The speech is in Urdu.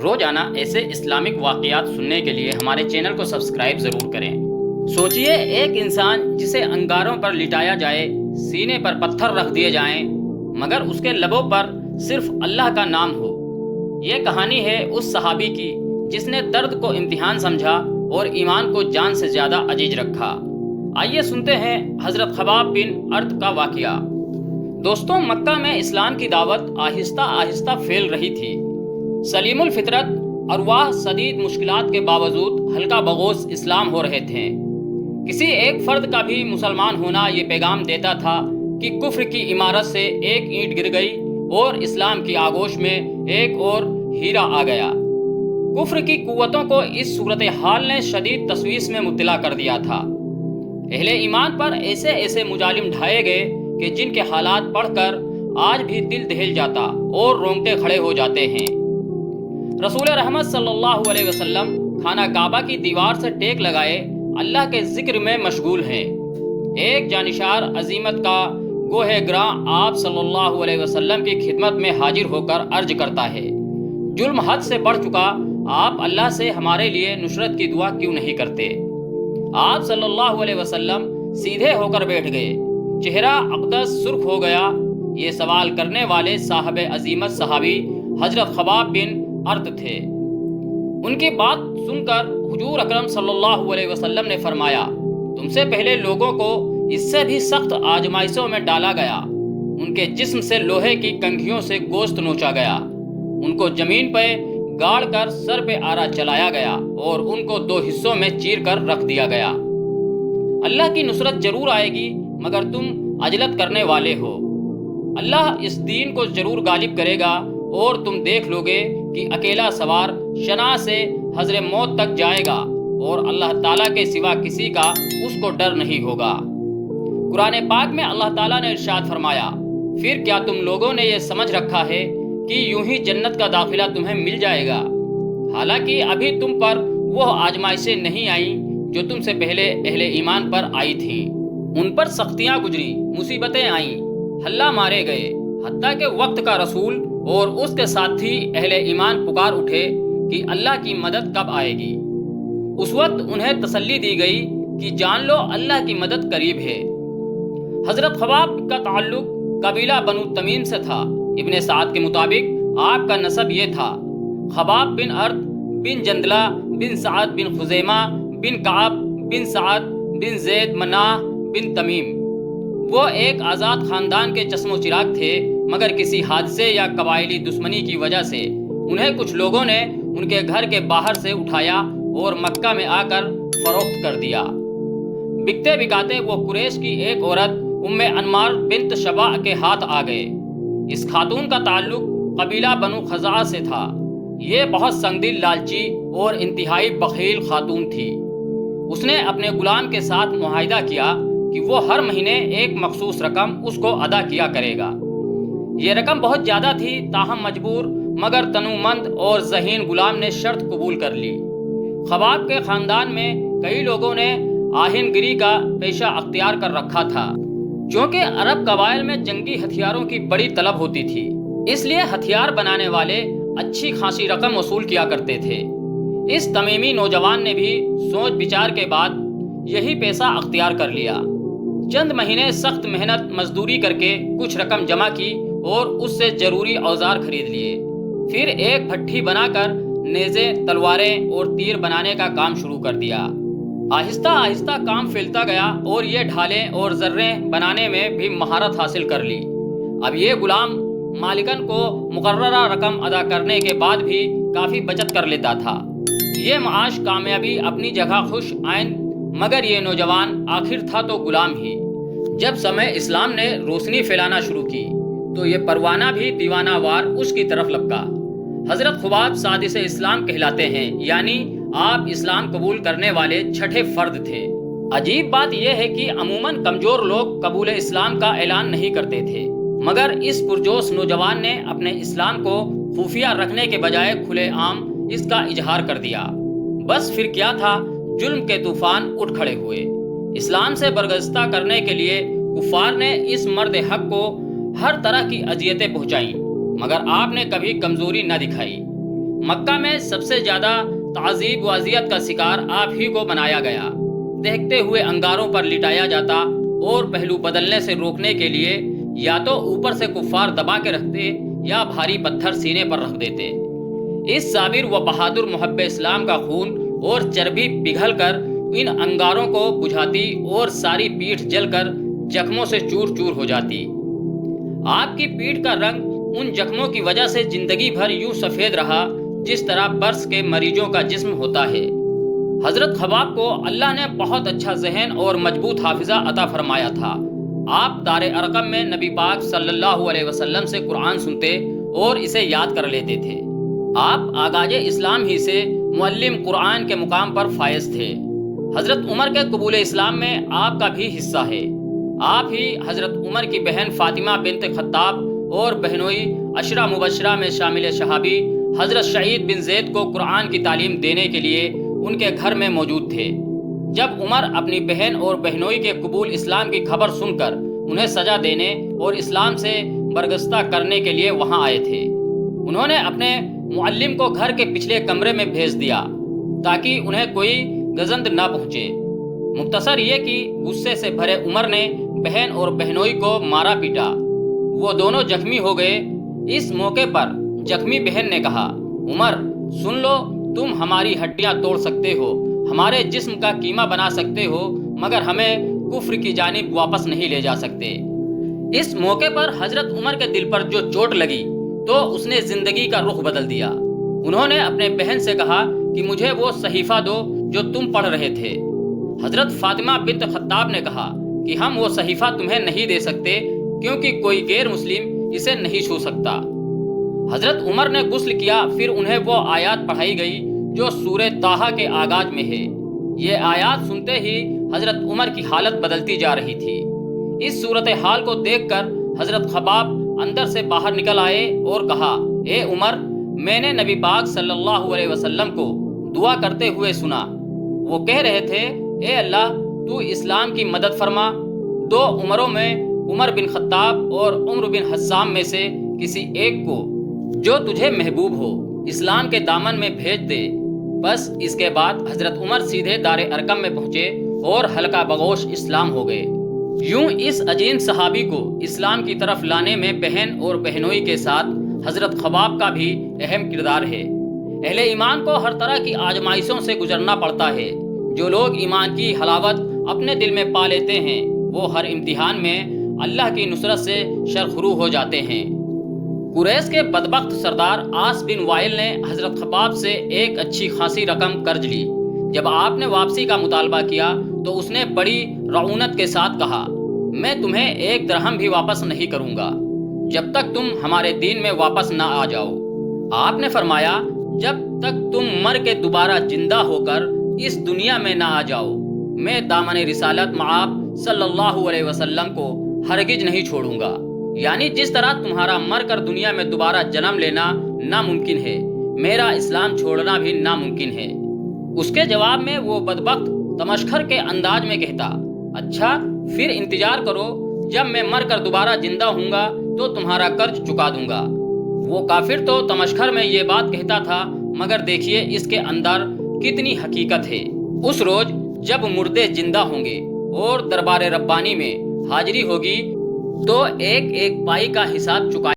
روزانہ ایسے اسلامک واقعات سننے کے لیے ہمارے چینل کو سبسکرائب ضرور کریں۔ سوچئے ایک انسان جسے انگاروں پر لٹایا جائے، سینے پر پتھر رکھ دیے جائیں، مگر اس کے لبوں پر صرف اللہ کا نام ہو۔ یہ کہانی ہے اس صحابی کی جس نے درد کو امتحان سمجھا اور ایمان کو جان سے زیادہ عزیز رکھا۔ آئیے سنتے ہیں حضرت خباب بن ارت کا واقعہ۔ دوستوں، مکہ میں اسلام کی دعوت آہستہ آہستہ پھیل رہی تھی۔ سلیم الفطرت ارواح شدید مشکلات کے باوجود ہلکا بغوث اسلام ہو رہے تھے۔ کسی ایک فرد کا بھی مسلمان ہونا یہ پیغام دیتا تھا کہ کفر کی عمارت سے ایک اینٹ گر گئی اور اسلام کی آغوش میں ایک اور ہیرا آ گیا۔ کفر کی قوتوں کو اس صورتحال نے شدید تشویش میں مبتلا کر دیا تھا۔ اہل ایمان پر ایسے ایسے مظالم ڈھائے گئے کہ جن کے حالات پڑھ کر آج بھی دل دہل جاتا اور رونگٹے کھڑے ہو جاتے ہیں۔ رسول رحمت صلی اللہ علیہ وسلم خانہ کعبہ کی دیوار سے ٹیک لگائے اللہ کے ذکر میں مشغول ہیں۔ ایک جانشار عظیمت کا گوہ گراں آپ صلی اللہ علیہ وسلم کی خدمت میں حاضر ہو کر عرض کرتا ہے، ظلم حد سے بڑھ چکا، آپ اللہ سے ہمارے لیے نصرت کی دعا کیوں نہیں کرتے؟ آپ صلی اللہ علیہ وسلم سیدھے ہو کر بیٹھ گئے، چہرہ اقدس سرخ ہو گیا۔ یہ سوال کرنے والے صاحب عظیمت صحابی حضرت خباب بن ارت تھے۔ ان کی بات سن کر حضور اکرم صلی اللہ علیہ وسلم نے فرمایا، تم سے پہلے لوگوں کو اس سے بھی سخت آزمائشوں میں ڈالا گیا۔ ان کے جسم سے لوہے کی کنگھیوں سے گوشت نوچا گیا، ان کو زمین پہ گاڑ کر سر پہ آرا چلایا گیا اور ان کو دو حصوں میں چیر کر رکھ دیا گیا۔ اللہ کی نصرت ضرور آئے گی، مگر تم عجلت کرنے والے ہو۔ اللہ اس دین کو ضرور غالب کرے گا اور تم دیکھ لو گے کہ اکیلا سوار شنا سے حضر موت تک جائے گا اور اللہ تعالیٰ کے سوا کسی کا اس کو ڈر نہیں ہوگا۔ قرآن پاک میں اللہ تعالیٰ نے ارشاد فرمایا، پھر کیا تم لوگوں نے یہ سمجھ رکھا ہے کہ یوں ہی جنت کا داخلہ تمہیں مل جائے گا؟ حالانکہ ابھی تم پر وہ آزمائشیں نہیں آئیں جو تم سے پہلے اہل ایمان پر آئی تھیں۔ ان پر سختیاں گزری، مصیبتیں آئیں، ہلہ مارے گئے، حتیٰ کہ وقت کا رسول اور اس کے ساتھی اہل ایمان پکار اٹھے کہ اللہ کی مدد کب آئے گی۔ اس وقت انہیں تسلی دی گئی کہ جان لو اللہ کی مدد قریب ہے۔ حضرت خباب کا تعلق قبیلہ بنو تمیم سے تھا۔ ابن سعد کے مطابق آپ کا نسب یہ تھا، خباب بن ارت بن جندلہ بن سعد بن خزیمہ بن کعب بن سعد بن زید مناہ بن تمیم۔ وہ ایک آزاد خاندان کے چشم و چراغ تھے، مگر کسی حادثے یا قبائلی دشمنی کی وجہ سے انہیں کچھ لوگوں نے ان کے گھر کے باہر سے اٹھایا اور مکہ میں آ کر فروخت کر دیا۔ بکتے بکاتے وہ قریش کی ایک عورت ام انمار بنت شبا کے ہاتھ آ گئے۔ اس خاتون کا تعلق قبیلہ بنو خزاعہ سے تھا۔ یہ بہت سنگدل، لالچی اور انتہائی بخیل خاتون تھی۔ اس نے اپنے غلام کے ساتھ معاہدہ کیا کہ وہ ہر مہینے ایک مخصوص رقم اس کو ادا کیا کرے گا۔ یہ رقم بہت زیادہ تھی، تاہم مجبور مگر تنومند اور ذہین غلام نے شرط قبول کر لی۔ خباب کے خاندان میں کئی لوگوں نے آہن گری کا پیشہ اختیار کر رکھا تھا۔ چونکہ عرب قبائل میں جنگی ہتھیاروں کی بڑی طلب ہوتی تھی، اس لیے ہتھیار بنانے والے اچھی خاصی رقم وصول کیا کرتے تھے۔ اس تمیمی نوجوان نے بھی سوچ بچار کے بعد یہی پیشہ اختیار کر لیا۔ چند مہینے سخت محنت مزدوری کر کے کچھ رقم جمع کی اور اس سے ضروری اوزار خرید لیے۔ پھر ایک بھٹی بنا کر نیزے، تلواریں اور تیر بنانے کا کام شروع کر دیا۔ آہستہ آہستہ کام پھیلتا گیا اور یہ ڈھالیں اور ذریں بنانے میں بھی مہارت حاصل کر لی۔ اب یہ غلام مالکن کو مقررہ رقم ادا کرنے کے بعد بھی کافی بچت کر لیتا تھا۔ یہ معاش کامیابی اپنی جگہ خوش آئند، مگر یہ نوجوان آخر تھا تو غلام ہی۔ جب سمے اسلام نے روشنی پھیلانا شروع کی تو یہ پروانہ بھی دیوانہ وار اس کی طرف لپکا۔ حضرت خباب سادس اسلام کہلاتے ہیں، یعنی آپ اسلام قبول کرنے والے چھٹے فرد تھے۔ عجیب بات یہ ہے کہ عموماً کمزور لوگ قبول اسلام کا اعلان نہیں کرتے تھے، مگر اس پرجوش نوجوان نے اپنے اسلام کو خفیہ رکھنے کے بجائے کھلے عام اس کا اظہار کر دیا۔ بس پھر کیا تھا، ظلم کے طوفان اٹھ کھڑے ہوئے۔ اسلام سے برگزیدہ کرنے کے لیے کفار نے اس مرد حق کو ہر طرح کی اذیتیں پہنچائیں، مگر آپ نے کبھی کمزوری نہ دکھائی۔ مکہ میں سب سے زیادہ تعذیب و اذیت کا شکار آپ ہی کو بنایا گیا۔ دیکھتے ہوئے انگاروں پر لٹایا جاتا اور پہلو بدلنے سے روکنے کے لیے یا تو اوپر سے کفار دبا کے رکھتے یا بھاری پتھر سینے پر رکھ دیتے۔ اس صابر و بہادر محب اسلام کا خون اور چربی پگھل کر ان انگاروں کو بجھاتی اور ساری پیٹھ جل کر زخموں سے چور چور ہو جاتی۔ آپ کی پیٹھ کا رنگ ان زخموں کی وجہ سے زندگی بھر یوں سفید رہا جس طرح برس کے مریضوں کا جسم ہوتا ہے۔ حضرت خباب کو اللہ نے بہت اچھا ذہن اور مضبوط حافظہ عطا فرمایا تھا۔ آپ دار ارقم میں نبی پاک صلی اللہ علیہ وسلم سے قرآن سنتے اور اسے یاد کر لیتے تھے۔ آپ آغاز اسلام ہی سے معلم قرآن کے مقام پر فائز تھے۔ حضرت عمر کے قبول اسلام میں آپ کا بھی حصہ ہے۔ آپ ہی حضرت عمر کی بہن فاطمہ بنت خطاب اور بہنوئی عشرہ مبشرہ میں شامل صحابی حضرت سعید بن زید کو قرآن کی تعلیم دینے کے لیے ان کے گھر میں موجود تھے۔ جب عمر اپنی بہن اور بہنوئی کے قبول اسلام کی خبر سن کر انہیں سزا دینے اور اسلام سے برگزیدہ کرنے کے لیے وہاں آئے تھے، انہوں نے اپنے معلم کو گھر کے پچھلے کمرے میں بھیج دیا تاکہ انہیں کوئی گزند نہ پہنچے۔ مختصر یہ کہ غصے سے بھرے عمر نے بہن اور بہنوئی کو مارا پیٹا۔ وہ دونوں زخمی ہو گئے۔ اس موقع پر زخمی بہن نے کہا، عمر سن لو، تم ہماری ہڈیاں توڑ سکتے ہو، ہمارے جسم کا کیما بنا سکتے ہو، مگر ہمیں کفر کی جانب واپس نہیں لے جا سکتے۔ اس موقع پر حضرت عمر کے دل پر جو چوٹ لگی تو اس نے زندگی کا رخ بدل دیا۔ انہوں نے اپنے بہن سے کہا کہ مجھے وہ صحیفہ دو جو تم پڑھ رہے تھے۔ حضرت فاطمہ بنت خطاب نے کہا کہ ہم وہ صحیفہ تمہیں نہیں دے سکتے کیونکہ کوئی غیر مسلم اسے نہیں چھو سکتا۔ حضرت عمر نے غسل کیا، پھر انہیں وہ آیات پڑھائی گئی جو سورہ طٰہٰ کے آغاز میں ہے۔ یہ آیات سنتے ہی حضرت عمر کی حالت بدلتی جا رہی تھی۔ اس صورتحال کو دیکھ کر حضرت خباب اندر سے باہر نکل آئے اور کہا، اے عمر، میں نے نبی پاک صلی اللہ علیہ وسلم کو دعا کرتے ہوئے سنا۔ وہ کہہ رہے تھے، اے اللہ، تو اسلام کی مدد فرما۔ دو عمروں میں عمر بن خطاب اور عمر بن حسام میں سے کسی ایک کو جو تجھے محبوب ہو اسلام کے دامن میں بھیج دے۔ بس اس کے بعد حضرت عمر سیدھے دار ارقم میں پہنچے اور حلقہ بغوش اسلام ہو گئے۔ یوں اس عظیم صحابی کو اسلام کی طرف لانے میں بہن اور بہنوئی کے ساتھ حضرت خباب کا بھی اہم کردار ہے۔ اہل ایمان کو ہر طرح کی آزمائشوں سے گزرنا پڑتا ہے۔ جو لوگ ایمان کی حلاوت اپنے دل میں پا لیتے ہیں وہ ہر امتحان میں اللہ کی نصرت سے سرخرو ہو جاتے ہیں۔ قریش کے بدبخت سردار عاص بن وائل نے حضرت خباب سے ایک اچھی خاصی رقم قرض لی۔ جب آپ نے واپسی کا مطالبہ کیا تو اس نے بڑی رعونت کے ساتھ کہا، میں تمہیں ایک درہم بھی واپس نہیں کروں گا جب تک تم ہمارے دین میں واپس نہ آ جاؤ۔ آپ نے فرمایا، جب تک تم مر کے دوبارہ زندہ ہو کر اس دنیا میں نہ آ جاؤ، میں دامن رسالت مآب صلی اللہ علیہ وسلم کو ہرگز نہیں چھوڑوں گا۔ یعنی جس طرح تمہارا مر کر دنیا میں دوبارہ جنم لینا ناممکن ہے، میرا اسلام چھوڑنا بھی ناممکن ہے۔ اس کے جواب میں وہ بدبخت تمشخر کے انداز میں کہتا، اچھا پھر انتظار کرو، جب میں مر کر دوبارہ زندہ ہوں گا تو تمہارا قرض چکا دوں گا۔ وہ کافر تو تمشخر میں یہ بات کہتا تھا، مگر دیکھیے اس کے اندر کتنی حقیقت ہے۔ اس روز جب مردے زندہ ہوں گے اور دربار ربانی میں حاضری ہوگی تو ایک ایک پائی کا حساب چکا